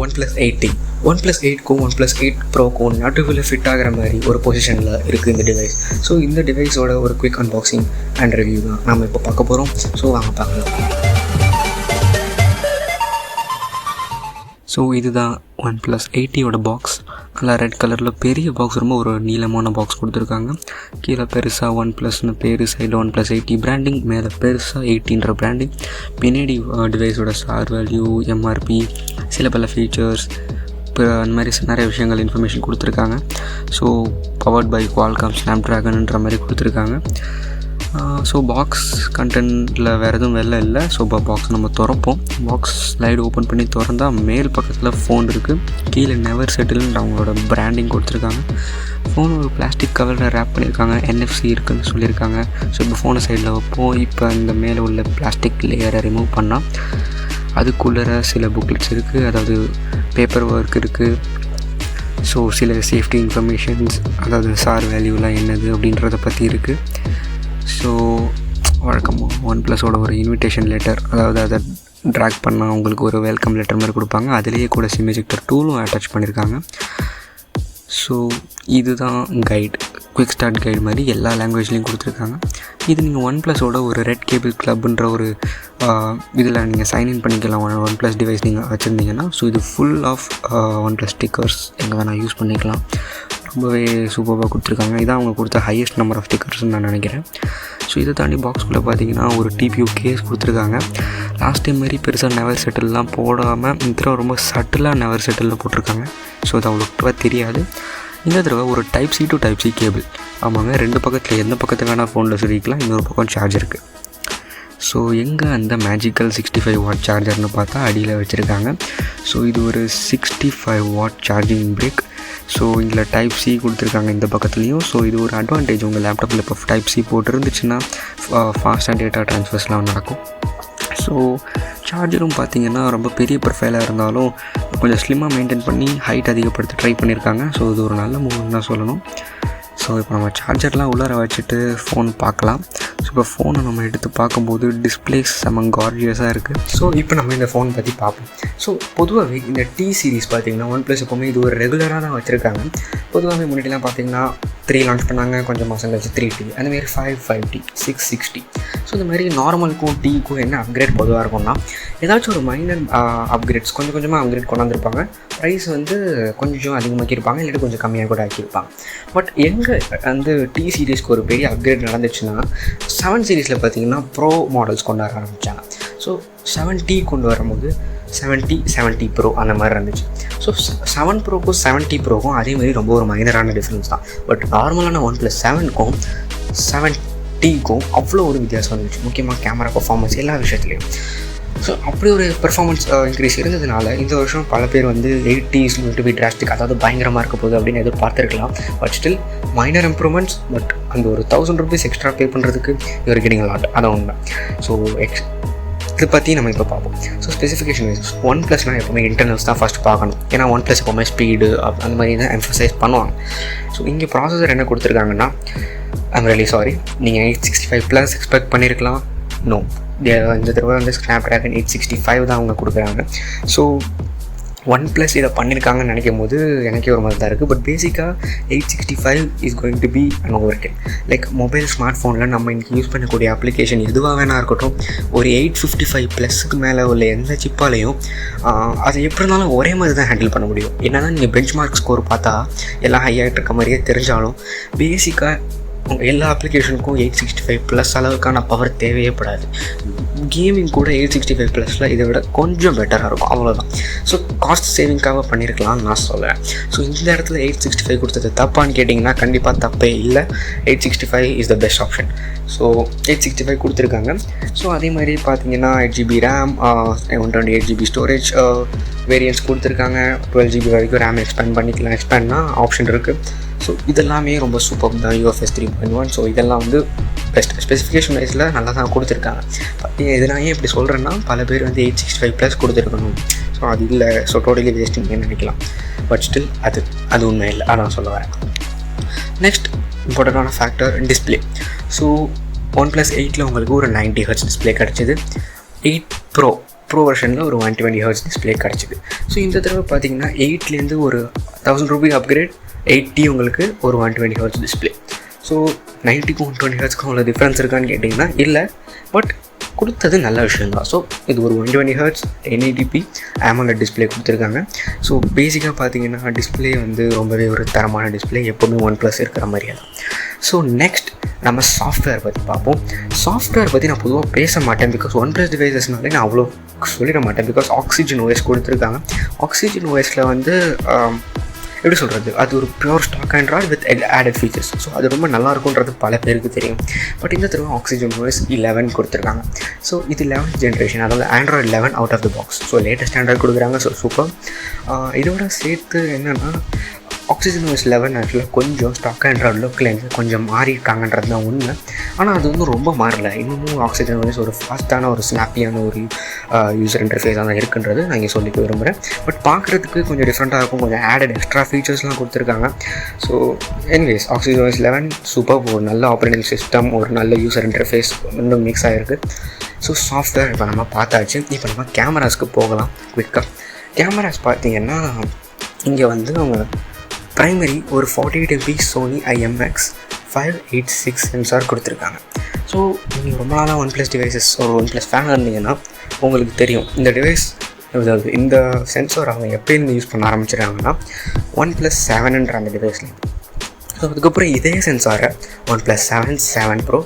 OnePlus 8T. OnePlus 8க்கும் OnePlus 8 Proக்கும் நடுவில் fit ஆகிற மாதிரி ஒரு பொசிஷனில் இருக்குது இந்த டிவைஸ். ஸோ இந்த டிவைஸோட ஒரு குவிக் அன்பாக்சிங் அண்ட் ரிவ்யூ தான் நம்ம இப்போ பார்க்க போகிறோம். ஸோ வாங்க பார்க்கலாம். ஸோ இதுதான் OnePlus 8Tயோட பாக்ஸ். நல்லா ரெட் கலரில் பெரிய பாக்ஸ், ரொம்ப ஒரு நீளமான பாக்ஸ் கொடுத்துருக்காங்க. கீழே பெருசாக OnePlusன்னு பேர், சைடில் OnePlus 8T பிராண்டிங், மேலே பெருசாக 8Tன்ற பிராண்டிங், பின்னாடி டிவைஸோட ஸ்டார் வேல்யூ, எம்ஆர்பி, சில பல ஃபீச்சர்ஸ், இப்போ அந்த மாதிரி நிறைய விஷயங்கள் இன்ஃபர்மேஷன் கொடுத்துருக்காங்க. ஸோ பவர்ட் பை Qualcomm Snapdragonன்ற மாதிரி கொடுத்துருக்காங்க. ஸோ பாக்ஸ் கண்டென்ட்டில் வேறு எதுவும் வெளில இல்லை. ஸோ பாக்ஸ் நம்ம திறப்போம். பாக்ஸ் ஸ்லைடு ஓப்பன் பண்ணி திறந்தால் மேல் பக்கத்தில் ஃபோன் இருக்குது. கீழே நெவர் செட்டில்னு அவங்களோட பிராண்டிங் கொடுத்துருக்காங்க. ஃபோன் ஒரு பிளாஸ்டிக் கவரில் ரேப் பண்ணியிருக்காங்க. NFC இருக்குதுன்னு சொல்லியிருக்காங்க. ஸோ இப்போ ஃபோனை சைடில் வைப்போம். இப்போ இந்த மேலே உள்ள பிளாஸ்டிக் லேயரை ரிமூவ் பண்ணால் அதுக்குள்ளே சில புக்லெட்ஸ் இருக்குது, அதாவது பேப்பர் ஒர்க் இருக்குது. ஸோ சில சேஃப்டி இன்ஃபர்மேஷன்ஸ், அதாவது சார் வேல்யூலாம் என்னது அப்படின்றத பற்றி இருக்குது. ஸோ வழக்கமாக OnePlusோட ஒரு இன்விடேஷன் லெட்டர், அதாவது அதை ட்ராக் பண்ணால் அவங்களுக்கு ஒரு வெல்கம் லெட்டர் மாதிரி கொடுப்பாங்க. அதிலேயே கூட சிம் எஜெக்டர் டூலும் அட்டாச் பண்ணியிருக்காங்க. ஸோ இதுதான் கைடு, குவிக் ஸ்டார்ட் கைடு மாதிரி எல்லா லாங்குவேஜ்லேயும் கொடுத்துருக்காங்க. இது நீங்கள் OnePlusோட ஒரு ரெட் கேபிள் கிளப்ன்ற ஒரு இதில் நீங்கள் சைன்இன் பண்ணிக்கலாம். OnePlus டிவைஸ் நீங்கள் வச்சுருந்தீங்கன்னா. ஸோ இது ஃபுல் ஆஃப் OnePlus ஸ்டிக்கர்ஸ் எங்கே வேணால் யூஸ் பண்ணிக்கலாம். ரொம்பவே சூப்பராக கொடுத்துருக்காங்க. இதான் அவங்க கொடுத்த ஹையஸ்ட் நம்பர் ஆஃப் ஸ்டிக்கர்ஸ்ன்னு நான் நினைக்கிறேன். ஸோ இதை தாண்டி பாக்ஸ்குள்ளே பார்த்தீங்கன்னா ஒரு TPU கேஸ் கொடுத்துருக்காங்க. லாஸ்ட் டைம் மாரி பெருசாக நெவர் செட்டில்லாம் போடாமல் இந்த தடவை ரொம்ப சட்டிலாக நெவர் செட்டிலில் போட்டிருக்காங்க. ஸோ அது அவ்வளோ தெரியாது. இந்த தடவை ஒரு type C to type C cable. ஆமாங்க, ரெண்டு பக்கத்தில் எந்த பக்கத்தை வேணால் ஃபோனில் சொல்லிக்கலாம். இன்னொரு பக்கம் சார்ஜ் இருக்குது. ஸோ எங்கே அந்த மேஜிக்கல் 65 வாட் சார்ஜர்னு பார்த்தா அடியில் வச்சுருக்காங்க. ஸோ இது ஒரு 65 வாட் சார்ஜிங் பிரேக். ஸோ இதில் டைப் சி கொடுத்துருக்காங்க இந்த பக்கத்துலேயும். ஸோ இது ஒரு அட்வான்டேஜ். உங்கள் லேப்டாப்பில் இப்போ டைப் சி போட்டுருந்துச்சுன்னா ஃபாஸ்ட்டாக டேட்டா ட்ரான்ஸ்ஃபர்ஸ்லாம் நடக்கும். ஸோ சார்ஜரும் பார்த்திங்கன்னா ரொம்ப பெரிய ப்ரொஃபைலாக இருந்தாலும் கொஞ்சம் ஸ்லிம்மாக மெயின்டைன் பண்ணி ஹைட் அதிகப்படுத்த ட்ரை பண்ணியிருக்காங்க. ஸோ இது ஒரு நல்ல மூவ்னு தான் சொல்லணும். ஸோ இப்போ நம்ம சார்ஜர்லாம் உள்ளார வச்சுட்டு ஃபோன் பார்க்கலாம். ஸோ இப்போ ஃபோனை நம்ம எடுத்து பார்க்கும்போது டிஸ்பிளேஸ் செம்ம கார்ஜியஸாக இருக்குது. ஸோ இப்போ நம்ம இந்த ஃபோன் பற்றி பார்ப்போம். ஸோ பொதுவாகவே இந்த T சீரிஸ் பார்த்திங்கன்னா OnePlus எப்போவுமே இது ஒரு ரெகுலராக தான் வச்சுருக்காங்க. பொதுவாகவே முன்னாடிலாம் பார்த்திங்கன்னா 3 லான்ச் பண்ணாங்க, கொஞ்சம் மாதம் கழிச்சு 3T, அந்தமாரி 5T, 6T. ஸோ இந்த மாதிரி நார்மலுக்கும் Tக்கும் என்ன அப்கிரேட் பொதுவாக இருக்கும்னா ஏதாச்சும் ஒரு மைனர் அப்கிரேட்ஸ் கொஞ்சம் கொஞ்சமாக அப்கிரேட் கொண்டாந்துருப்பாங்க. ப்ரைஸ் வந்து கொஞ்சம் அதிகமாக்கியிருப்பாங்க, இல்லாட்டி கொஞ்சம் கம்மியாக கூட ஆக்கியிருப்பாங்க. பட் எங்கே வந்து T சீரீஸ்க்கு ஒரு பெரிய அப்கிரேட் நடந்துச்சுன்னா 7 சீரீஸில் பார்த்திங்கன்னா ப்ரோ மாடல்ஸ் கொண்டு வர ஆரம்பித்தாங்க. ஸோ 7T கொண்டு வரும்போது 70 ப்ரோ அந்த மாதிரி இருந்துச்சு. ஸோ 7 ப்ரோக்கும் 70 ப்ரோக்கும் அதே மாதிரி ரொம்ப ஒரு மைனரான டிஃப்ரென்ஸ் தான். பட் நார்மலான OnePlus 7க்கும் 7Tக்கும் அவ்வளோ ஒரு வித்தியாசம் இருந்துச்சு. முக்கியமாக கேமரா பர்ஃபார்மன்ஸ் எல்லா விஷயத்துலையும். ஸோ அப்படி ஒரு பெர்ஃபார்மன்ஸ் இன்க்ரீஸ் இருந்ததுனால இந்த வருஷம் பல பேர் வந்து 8T is going to be drastic, அதாவது பயங்கரமாக இருக்க போகுது அப்படின்னு எதிர்பார்த்துருக்கலாம். But still minor improvements. But அந்த ஒரு 1000 rupees எக்ஸ்ட்ரா பே பண்ணுறதுக்கு யுவர் கெட்டிங் லாட், அதான் உண்மை. ஸோ இதை பற்றி நம்ம இப்போ பார்ப்போம். ஸோ ஸ்பெசிஃபிகேஷன் வைஸ் OnePlusனால் எப்போவுமே இன்டர்னல்ஸ் தான் ஃபஸ்ட் பார்க்கணும். ஏன்னா OnePlus எப்போவுமே ஸ்பீடு அந்த மாதிரி தான் எம்ஃபசைஸ் பண்ணுவாங்க. ஸோ இங்கே ப்ராசஸர் என்ன கொடுத்துருக்காங்கன்னா, ஐம் ரியலி சாரி, நீங்கள் 865+ எக்ஸ்பெக்ட் பண்ணியிருக்கலாம். நோ, இந்த தடவை வந்து Snapdragon 865 தான் அவங்க கொடுக்குறாங்க. ஸோ OnePlus இதை பண்ணியிருக்காங்கன்னு நினைக்கும் போது எனக்கே ஒரு மாதிரி தான் இருக்குது. பட் பேசிக்காக 865 is going to be an overkill. Like mobile smart ஃபோனில் நம்ம இன்றைக்கி யூஸ் பண்ணக்கூடிய அப்ளிகேஷன் எதுவாக வேணா இருக்கட்டும், ஒரு 855+ மேலே உள்ள எந்த சிப்பாலையும் அது எப்படி இருந்தாலும் ஒரே மாதிரி தான் ஹேண்டில் பண்ண முடியும். என்ன தான் நீங்கள் பெஞ்ச் மார்க் ஸ்கோர் பார்த்தா எல்லாம் ஹையாக இருக்க மாதிரியே தெரிஞ்சாலும் பேசிக்காக எல்லா அப்ளிகேஷனுக்கும் 865+ அளவுக்கான பவர் தேவையப்படாது. கேமிங் கூட 865+ல் இதை விட கொஞ்சம் பெட்டராக இருக்கும், அவ்வளோதான். ஸோ காஸ்ட் சேவிங்காக பண்ணியிருக்கலாம்னு நான் சொல்கிறேன். ஸோ இந்த இடத்துல 865 கொடுத்தது தப்பான்னு கேட்டிங்கன்னா கண்டிப்பாக தப்பே இல்லை. 865 is the best option. So 865 கொடுத்துருக்காங்க. ஸோ அதே மாதிரி பார்த்தீங்கன்னா 8GB RAM, 128GB storage variants கொடுத்துருக்காங்க. 12GB வரைக்கும் ரேம் எக்ஸ்பேண்ட் பண்ணிக்கலாம். எக்ஸ்பேண்ட்னா ஆப்ஷன் இருக்குது. ஸோ இதெல்லாமே ரொம்ப சூப்பர் தான். UFS 3.1. ஸோ இதெல்லாம் வந்து பெஸ்ட் ஸ்பெசிஃபிகேஷன் வைஸில் நல்லா தான் கொடுத்துருக்காங்க. இது நான் ஏன் இப்படி சொல்கிறேன்னா, பல பேர் வந்து 865+ கொடுத்துருக்கணும், ஸோ அது இல்லை, ஸோ டோட்டலி வேஸ்ட்டுன்னு நினைக்கலாம். பட் ஸ்டில் அது உண்மை இல்லை, அதான் சொல்ல வரேன். நெக்ஸ்ட் இம்பார்ட்டண்டான ஃபேக்டர் டிஸ்பிளே. ஸோ OnePlus 8ல் உங்களுக்கு ஒரு 90Hz டிஸ்பிளே கிடச்சிது. 8 Pro ப்ரோ வெர்ஷனில் ஒரு 120Hz டிஸ்பிளே கிடச்சிது. ஸோ இந்த தடவை பார்த்தீங்கன்னா 8லேருந்து ஒரு 1000 ரூபி அப்கிரேட் 80 உங்களுக்கு ஒரு 120Hz டிஸ்பிளே. ஸோ 90க்கும் 120Hzக்கும் அவ்வளோ டிஃப்ரென்ஸ் இருக்கான்னு கேட்டிங்கன்னா இல்லை, பட் கொடுத்தது நல்ல விஷயந்தான். ஸோ இது ஒரு 120Hz 1080p AMOLED டிஸ்பிளே கொடுத்துருக்காங்க. ஸோ பேசிக்காக பார்த்தீங்கன்னா டிஸ்பிளே வந்து ரொம்பவே ஒரு தரமான டிஸ்பிளே, எப்போவுமே OnePlus இருக்கிற மாதிரியே தான். ஸோ நெக்ஸ்ட் நம்ம சாஃப்ட்வேர் பற்றி பார்ப்போம். சாஃப்ட்வேர் பற்றி நான் பொதுவாக பேச மாட்டேன், பிகாஸ் OnePlus டிவைசஸ்னாலே நான் அவ்வளோ சொல்லிட மாட்டேன். பிகாஸ் ஆக்சிஜன் ஓஎஸ் கொடுத்துருக்காங்க. ஆக்சிஜன் ஓஎஸில் வந்து எப்படி சொல்கிறது, அது ஒரு pure stock Android with added features. So அது ரொம்ப நல்லாயிருக்குன்றது பல பேருக்கு தெரியும். பட் இந்த தடவை ஆக்சிஜன் ஓஎஸ் 11 கொடுத்துருக்காங்க. ஸோ இது 11th ஜென்ரேஷன், அதாவது Android 11 out of the box. So latest Android கொடுக்குறாங்க. So super. இதோட சேர்த்து என்னென்னா ஆக்சிஜன் ஓஎஸ் 11 ஆக்சுவலாக கொஞ்சம் ஸ்டாக் ஆண்ட்ராய்டு லுக்லேருந்து கொஞ்சம் மாறியிருக்காங்கன்றது தான் உண்மை. ஆனால் அது வந்து ரொம்ப மாறல. இன்னமும் ஆக்சிஜன் ஓஎஸ் ஒரு ஃபாஸ்ட்டான ஒரு ஸ்னாப்பியான ஒரு யூசர் இன்டர்ஃபேஸாக தான் இருக்குன்றது நான் இங்கே சொல்லிக்க விரும்புகிறேன். பட் பார்க்குறதுக்கு கொஞ்சம் டிஃப்ரெண்ட்டாக இருக்கும், கொஞ்சம் ஆடட் எக்ஸ்ட்ரா ஃபீச்சர்ஸ்லாம் கொடுத்துருக்காங்க. So anyways oxygen OS 11 super. ஒரு நல்ல ஆப்ரேட்டிங் சிஸ்டம், ஒரு நல்ல யூசர் இன்டர்ஃபேஸ் இன்னும் மிக்ஸ் ஆகிருக்கு. ஸோ சாஃப்ட்வேர் இப்போ நம்ம பார்த்தாச்சு. இப்போ நம்ம கேமராஸ்க்கு போகலாம் குவிக்காக. கேமராஸ் பார்த்திங்கன்னா இங்கே வந்து அவங்க ப்ரைமரி ஒரு 48MP சோனி IMX586 சென்சார் கொடுத்துருக்காங்க. ஸோ நீங்கள் ரொம்ப நாளாக OnePlus டிவைசஸ் ஒரு OnePlus ஃபேனாக இருந்தீங்கன்னா உங்களுக்கு தெரியும் இந்த டிவைஸ், அதாவது இந்த சென்சார் அவங்க எப்போயிருந்து யூஸ் பண்ண ஆரம்பிச்சிருக்காங்கன்னா OnePlus 7ன்ற அந்த டிவைஸில். ஸோ அதுக்கப்புறம் இதே சென்சாரை OnePlus 7, 7 Pro,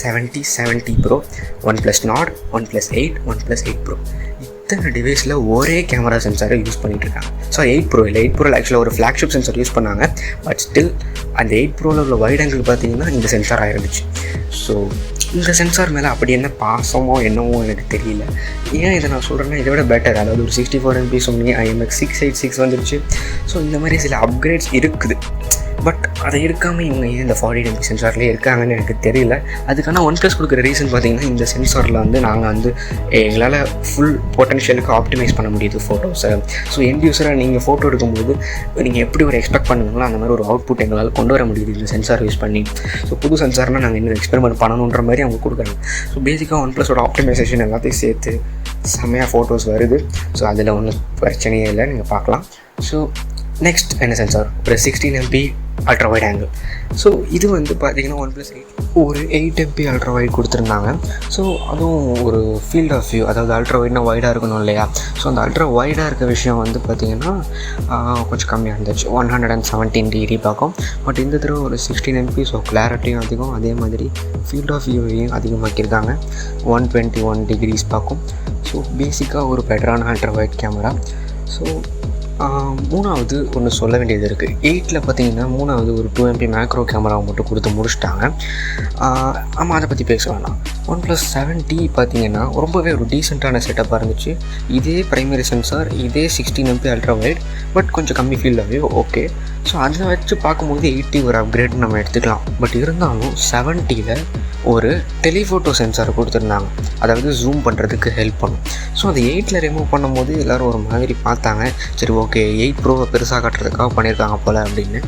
70, 70 Pro, OnePlus Nord, OnePlus 8, OnePlus 8 Pro இத்தனை டிவைஸில் ஒரே கேமரா சென்சாரை யூஸ் பண்ணிகிட்ருக்காங்க. ஸோ 8 Pro இல்லை, 8 Pro ஆக்சுவலாக ஒரு ஃப்ளாக்ஷிப் சென்சார் யூஸ் பண்ணாங்க. பட் ஸ்டில் அந்த 8 Proவில் உள்ள வைட் ஆங்கிள் பார்த்தீங்கன்னா இந்த சென்சார் ஆயிருந்துச்சு. ஸோ இந்த சென்சார் மேலே அப்படி என்ன பாசமோ என்னவோ எனக்கு தெரியல. ஏன் இதை நான் சொல்கிறேன்னா இதை விட பெட்டர், அதாவது ஒரு 64MP சோனி IMX686 வந்துருச்சு. ஸோ இந்த மாதிரி சில அப்கிரேட்ஸ் இருக்குது. பட் அதை இருக்காமல் இவங்க ஏன் இந்த 48MP சென்சார்லேயே இருக்காங்கன்னு எனக்கு தெரியல. அதுக்கான OnePlus கொடுக்குற ரீசன் பார்த்திங்கன்னா இந்த சென்சாரில் வந்து நாங்கள் வந்து எங்களால் ஃபுல் பொட்டன்ஷியலுக்கு ஆப்டிமைஸ் பண்ண முடியுது ஃபோட்டோஸை. ஸோ எண்ட் யூஸராக நீங்கள் ஃபோட்டோ எடுக்கும்போது நீங்கள் எப்படி ஒரு எக்ஸ்பெக்ட் பண்ணுவீங்களோ அந்த மாதிரி ஒரு அவுட்புட் எங்களால் கொண்டு வர முடியுது இந்த சென்சார் யூஸ் பண்ணி. ஸோ புது சென்சார்னால் நாங்கள் இன்னும் எக்ஸ்பெரிமெண்ட் பண்ணணுன்ற மாதிரி அவங்க கொடுக்குறாங்க. ஸோ பேசிக்காக OnePlusோட ஆப்டிமைசேஷன் எல்லாத்தையும் சேர்த்து செம்மையாக ஃபோட்டோஸ் வருது. ஸோ அதில் ஒன்றும் பிரச்சனையே இல்லை, நீங்கள் பார்க்கலாம். ஸோ நெக்ஸ்ட் என்ன சென்சார், ஒரு 16MP ultra wide angle. So இது வந்து பார்த்திங்கன்னா OnePlus 8 ஒரு 8MP அல்ட்ரா வைட் கொடுத்துருந்தாங்க. ஸோ அதுவும் ஒரு ஃபீல்ட் ஆஃப் வியூ, அதாவது அல்ட்ரா வைட்னா வைடாக இருக்கணும் இல்லையா. ஸோ அந்த அல்ட்ரா வைடாக இருக்க விஷயம் வந்து பார்த்திங்கன்னா கொஞ்சம் கம்மியாக இருந்துச்சு, 117 டிகிரி பார்க்கும். பட் இந்த தடவை ஒரு 16MP, ஸோ கிளாரிட்டியும் அதிகம், அதே மாதிரி ஃபீல்ட் ஆஃப் வியூவையும் அதிகமாக்கியிருக்காங்க, 121 டிகிரிஸ் பார்க்கும். ஸோ பேசிக்காக ஒரு பெட்டரான அல்ட்ரா வைட் கேமரா. ஸோ மூணாவது ஒன்று சொல்ல வேண்டியது இருக்குது. 8ல் பார்த்திங்கன்னா மூணாவது ஒரு 2MP மேக்ரோ கேமராவை மட்டும் கொடுத்து முடிச்சிட்டாங்க. ஆமாம், அதை பற்றி பேச வேணாம். OnePlus 7T பார்த்திங்கன்னா ரொம்பவே ஒரு டீசெண்டான செட்டப்பாக இருந்துச்சு. இதே ப்ரைமரி சென்சார், இதே 16MP அல்ட்ரா வைட், பட் கொஞ்சம் கம்மி ஃபீல்டாகவே ஓகே. ஸோ அதை வச்சு பார்க்கும்போது 80 ஒரு அப்கிரேட் நம்ம எடுத்துக்கலாம். பட் இருந்தாலும் 7Tயில் ஒரு டெலிஃபோட்டோ சென்சார் கொடுத்துருந்தாங்க, அதாவது ஜூம் பண்ணுறதுக்கு ஹெல்ப் பண்ணும். ஸோ அது 8ல் ரிமூவ் பண்ணும்போது எல்லோரும் ஒரு மாதிரி பார்த்தாங்க, சரி ஓகே 8 Pro பெருசாக காட்டுறதுக்காக பண்ணியிருக்காங்க போல் அப்படின்னு.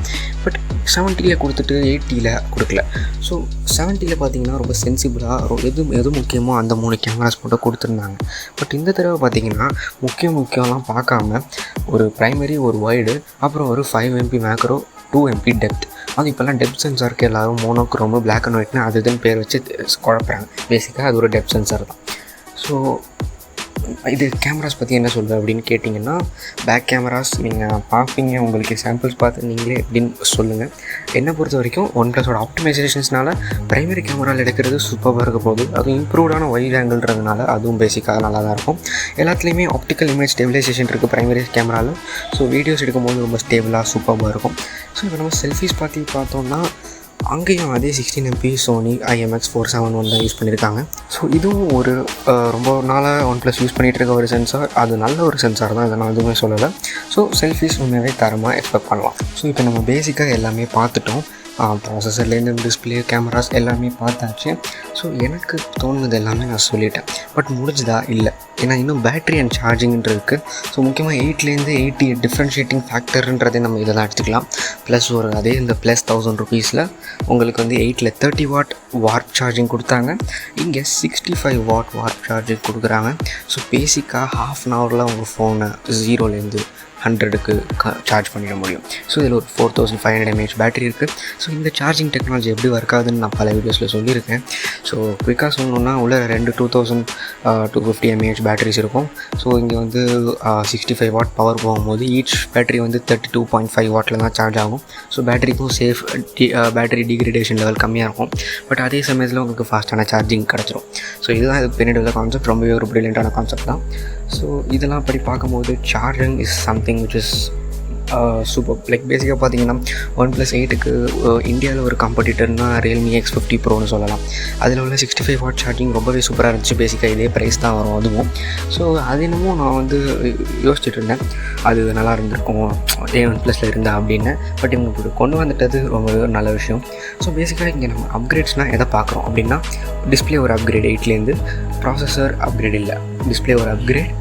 பட் 7Tயில் கொடுத்துட்டு 8Tயில் கொடுக்கல. ஸோ 7Tயில் பார்த்திங்கன்னா ரொம்ப சென்சிபிளாக எது முக்கியமோ அந்த 3 கேமராஸ் மட்டும் கொடுத்துருந்தாங்க. பட் இந்த தடவை பார்த்திங்கன்னா முக்கியம்லாம் பார்க்காம ஒரு ப்ரைமரி, ஒரு வைடு, அப்புறம் ஒரு 5MP மேக்ரோ, 2MP டெப்த். அது இப்போல்லாம் டெப்த் சென்சாருக்கு எல்லோரும் மோனோக்ரோமு, பிளாக் அண்ட் ஒயிட்னு அதுன்னு பேர் வச்சு குழப்பறாங்க. பேசிக்காக அது ஒரு டெப்த் சென்சார் தான். ஸோ இது கேமராஸ் பற்றி என்ன சொல்லுது அப்படின்னு கேட்டிங்கன்னா, பேக் கேமராஸ் நீங்கள் பார்ப்பீங்க, உங்களுக்கு சாம்பிள்ஸ் பார்த்து நீங்களே எப்படின்னு சொல்லுங்கள். என்னை பொறுத்த வரைக்கும் OnePlusோட ஆப்டிமைசேஷன்ஸ்னால ப்ரைமரி கேமராவில் எடுக்கிறது சூப்பராக இருக்க போகுது. அதுவும் இம்ப்ரூவ்டான வைட் ஆங்கிள்ன்றதுனால அதுவும் பேசிக்காக நல்லா தான் இருக்கும். எல்லாத்துலேயுமே ஆப்டிக்கல் இமேஜ் ஸ்டெபிலைசேஷன் இருக்குது ப்ரைமரி கேமராவில். ஸோ வீடியோஸ் எடுக்கும்போது ரொம்ப ஸ்டேபிளாக சூப்பராக இருக்கும். ஸோ இப்போ நம்ம செல்ஃபிஸ் பார்த்து பார்த்தோம்னா அங்கேயும் அதே 16MP சோனி IMX471 தான் யூஸ் பண்ணியிருக்காங்க. ஸோ இதுவும் ஒரு ரொம்ப நாளாக OnePlus யூஸ் பண்ணிகிட்டு இருக்க ஒரு சென்சார். அது நல்ல ஒரு சென்சார் தான், இதை நான் எதுவுமே சொல்லலை. ஸோ செல்ஃபிஸ் உண்மையாகவே தரமாக எக்ஸ்பெக்ட் பண்ணலாம். ஸோ இப்போ நம்ம பேசிக்காக எல்லாமே பார்த்துட்டோம். ப்ராசஸர்லேருந்து டிஸ்பிளே கேமராஸ் எல்லாமே பார்த்தாச்சு. ஸோ எனக்கு தோணுனது எல்லாமே நான் சொல்லிட்டேன். பட் முடிஞ்சுதா? இல்லை. ஏன்னா இன்னும் பேட்ரி அண்ட் சார்ஜிங்ன்றது இருக்குது. ஸோ முக்கியமாக 8லேருந்து 80 டிஃப்ரென்ஷியேட்டிங் ஃபேக்டர்ன்றதே நம்ம இதெல்லாம் எடுத்துக்கலாம். ப்ளஸ் அதே இந்த ப்ளஸ் 1000 ருபீஸில் உங்களுக்கு வந்து 8ல் 30 வாட் வார்ப் சார்ஜிங் கொடுத்தாங்க. இங்கே 65 வாட் வார்ப் சார்ஜிங் கொடுக்குறாங்க. ஸோ பேசிக்காக ½ அன் ஹவரில் உங்கள் ஃபோனை 0லேருந்து 100க்கு சார்ஜ் பண்ணிட முடியும். ஸோ இதில் ஒரு 4500 mAh பேட்டரி இருக்குது. ஸோ இந்த சார்ஜிங் டெக்னாலஜி எப்படி ஒர்க் ஆகுதுன்னு நான் பல வீடியோஸில் சொல்லியிருக்கேன். ஸோ குயிக்காக சொல்லணுன்னா உள்ள 2250 mAh பேட்டரிஸ் இருக்கும். ஸோ இங்கே வந்து 65 வாட் பவர் போகும்போது ஈச் பேட்டரி வந்து 32.5 வாட்டில் தான் சார்ஜ் ஆகும். ஸோ பேட்டரிக்கும் சேஃப் பேட்டரி டிகிரேடேஷன் லெவல் கம்மியாக இருக்கும். பட் அதே சமயத்தில் உங்களுக்கு ஃபாஸ்ட்டான சார்ஜிங் கிடச்சிரும். ஸோ இதுதான் இது பின்னாடி உள்ள கான்செப்ட். ரொம்பவே ஒரு ப்ரில்லியண்ட்டான கான்செப்ட் தான். ஸோ இதெல்லாம் படி பார்க்கும்போது charging is something which is super. Like பேசிக்காக பார்த்தீங்கன்னா OnePlus 8க்கு இந்தியாவில் ஒரு காம்படிட்டர்னால் Realme X50 Proன்னு சொல்லலாம். அதில் உள்ள 65 வாட் சார்ஜிங் ரொம்பவே சூப்பராக இருந்துச்சு. பேசிக்காக இதே ப்ரைஸ் தான் வரும் அதுவும். ஸோ அது என்னமோ நான் வந்து யோசிச்சுட்டு இருந்தேன், அது நல்லா இருந்திருக்கும் OnePlusல இருந்தால் அப்படின்னு. பட் இவங்க இப்படி கொண்டு வந்துட்டது ரொம்பவே ஒரு நல்ல விஷயம். ஸோ பேசிக்காக இங்கே நம்ம அப்கிரேட்ஸ்னால் எதை பார்க்குறோம் அப்படின்னா, டிஸ்பிளே ஒரு அப்கிரேட் 8லேருந்து, ப்ராசஸர் அப்கிரேட் இல்லை, டிஸ்பிளே ஒரு அப்கிரேட்,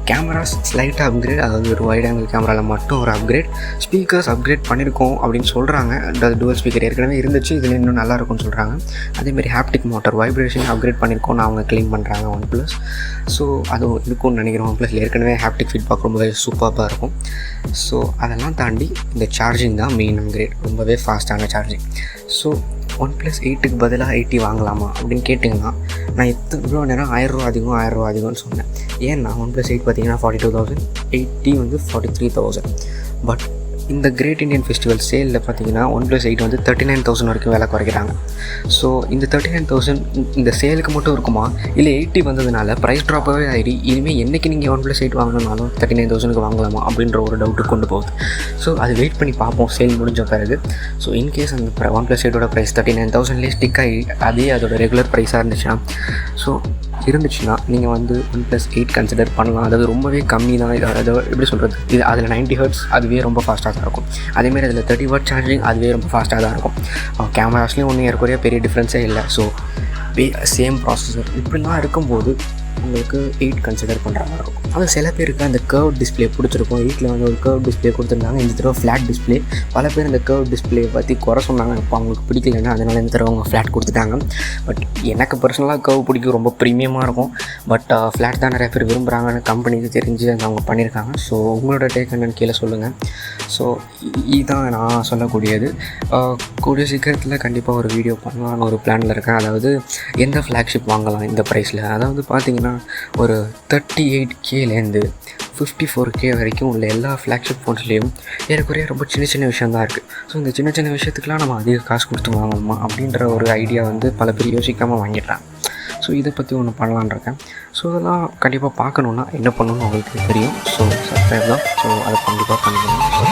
கேமராஸ் ஸ்லைட்டாக அப்கிரேட், அதாவது ஒரு வைட் ஆங்கிள் கேமராவில் மட்டும் ஒரு அப்கிரேட், ஸ்பீக்கர்ஸ் அப்கிரேட் பண்ணியிருக்கோம் அப்படின்னு சொல்கிறாங்க. டுவல் ஸ்பீக்கர் ஏற்கனவே இருந்துச்சு, இதில் இன்னும் நல்லாயிருக்கும்னு சொல்கிறாங்க. அதேமாதிரி ஹாப்டிக் மோட்டார் வைப்ரேஷன் அப்கிரேட் பண்ணியிருக்கோன்னு அவங்க க்ளைம் பண்ணுறாங்க OnePlus. ஸோ அதுவும் இருக்கும்னு நினைக்கிறேன். OnePlusல ஏற்கனவே ஹாப்டிக் ஃபீட்பேக் ரொம்பவே சூப்பராக இருக்கும். ஸோ அதெல்லாம் தாண்டி இந்த சார்ஜிங் தான் மெயின் அப்கிரேட், ரொம்பவே ஃபாஸ்ட்டான சார்ஜிங். ஸோ OnePlus 8க்கு பதிலாக 80 வாங்கலாமா அப்படின்னு கேட்டிங்கன்னா, நான் இவ்வளோ நேரம் 1000 ரூபா அதிகம்னு சொன்னேன். ஏன்னா OnePlus 8 பார்த்தீங்கன்னா 42,000, 80 வந்து 43,000. பட் இந்த கிரேட் இண்டியன் ஃபெஸ்டிவல் சேலில் பார்த்தீங்கன்னா OnePlus 8 வந்து 39,000 வரைக்கும் விலை குறைக்கிறாங்க. ஸோ இந்த 39,000 இந்த சேலுக்கு மட்டும் இருக்குமா, இல்லை 80 வந்ததுனால ப்ரைஸ் ட்ராப்பாகவே ஆகிடு இனிமேல் என்றைக்கு நீங்கள் OnePlus 8 வாங்கினாலும் 39,000க்கு வாங்கலாமா அப்படின்ற ஒரு டவுட்டு கொண்டு போகுது. ஸோ அது வெயிட் பண்ணி பார்ப்போம் சேல் முடிஞ்ச பிறகு. ஸோ இன்கேஸ் அந்த OnePlus 8ஓட ப்ரைஸ் 39,000லேயே ஸ்டிக் ஆகி அதே அதோட ரெகுலர் ப்ரைஸாக இருந்துச்சுன்னா நீங்கள் வந்து OnePlus 8 கன்சிடர் பண்ணலாம். அதாவது ரொம்பவே கம்மி தான். அதாவது எப்படி சொல்கிறது, இது அதில் 90 Hz அதுவே ரொம்ப ஃபாஸ்ட்டாக தான் இருக்கும். அதேமாதிரி அதில் 30 வாட் சார்ஜிங் அதுவே ரொம்ப ஃபாஸ்ட்டாக தான் இருக்கும். கேமராஸ்லேயும் ஒன்றும் ஏற்கனவே பெரிய டிஃப்ரென்ஸே இல்லை. ஸோ சேம் ப்ராசஸர் இப்படிலாம் இருக்கும்போது உங்களுக்கு 8 கன்சிடர் பண்ணுற மாதிரி இருக்கும். அது சில பேருக்கு அந்த கர்வ் டிஸ்பிளே பிடிச்சிருக்கும். 8ல் வந்து ஒரு கர்வ் டிஸ்பிளே கொடுத்துருந்தாங்க, இந்த தடவை ஃப்ளாட் டிஸ்பிளே. பல பேர் இந்த கர்வ் டிஸ்பிளே பற்றி குறை சொன்னாங்க. இப்போ அவங்களுக்கு பிடிக்கலன்னா அதனால் இந்த தடவை அவங்க ஃப்ளாட் கொடுத்துட்டாங்க. பட் எனக்கு பர்சனலாக கர்வ் பிடிக்கும், ரொம்ப ப்ரீமியமாக இருக்கும். பட் ஃப்ளாட் தான் நிறைய பேர் விரும்புகிறாங்கன்னு கம்பெனிக்கு தெரிஞ்சு அவங்க பண்ணியிருக்காங்க. ஸோ உங்களோட டேக் என்னன்னு கீழே சொல்லுங்கள். ஸோ இதுதான் நான் சொல்லக்கூடியது. கூடிய சீக்கிரத்தில் கண்டிப்பாக ஒரு வீடியோ பண்ணலான்னு ஒரு பிளானில் இருக்கேன். அதாவது எந்த ஃப்ளாக்ஷிப் வாங்கலாம் இந்த ப்ரைஸில். அதாவது பார்த்திங்கன்னா ஒரு 38Kலேருந்து 54K வரைக்கும் உள்ள எல்லா ஃப்ளாக்ஷிப் ஃபோன்ஸ்லேயும் ஏறக்குறைய ரொம்ப சின்ன விஷயம் தான் இருக்குது. ஸோ இந்த சின்ன விஷயத்துக்குலாம் நம்ம அதிக காசு கொடுத்து வாங்கணுமா அப்படின்ற ஒரு ஐடியா வந்து பல பேர் யோசிக்காமல் வாங்கிடுறாங்க. ஸோ இதை பற்றி ஒன்று பண்ணலான்னு இருக்கேன். ஸோ இதெல்லாம் கண்டிப்பாக பார்க்கணுன்னா என்ன பண்ணணும்னு உங்களுக்கு தெரியும். ஸோ சப்ஸ்கிரைப் தான். ஸோ அதை கண்டிப்பாக பண்ணிக்கணும்.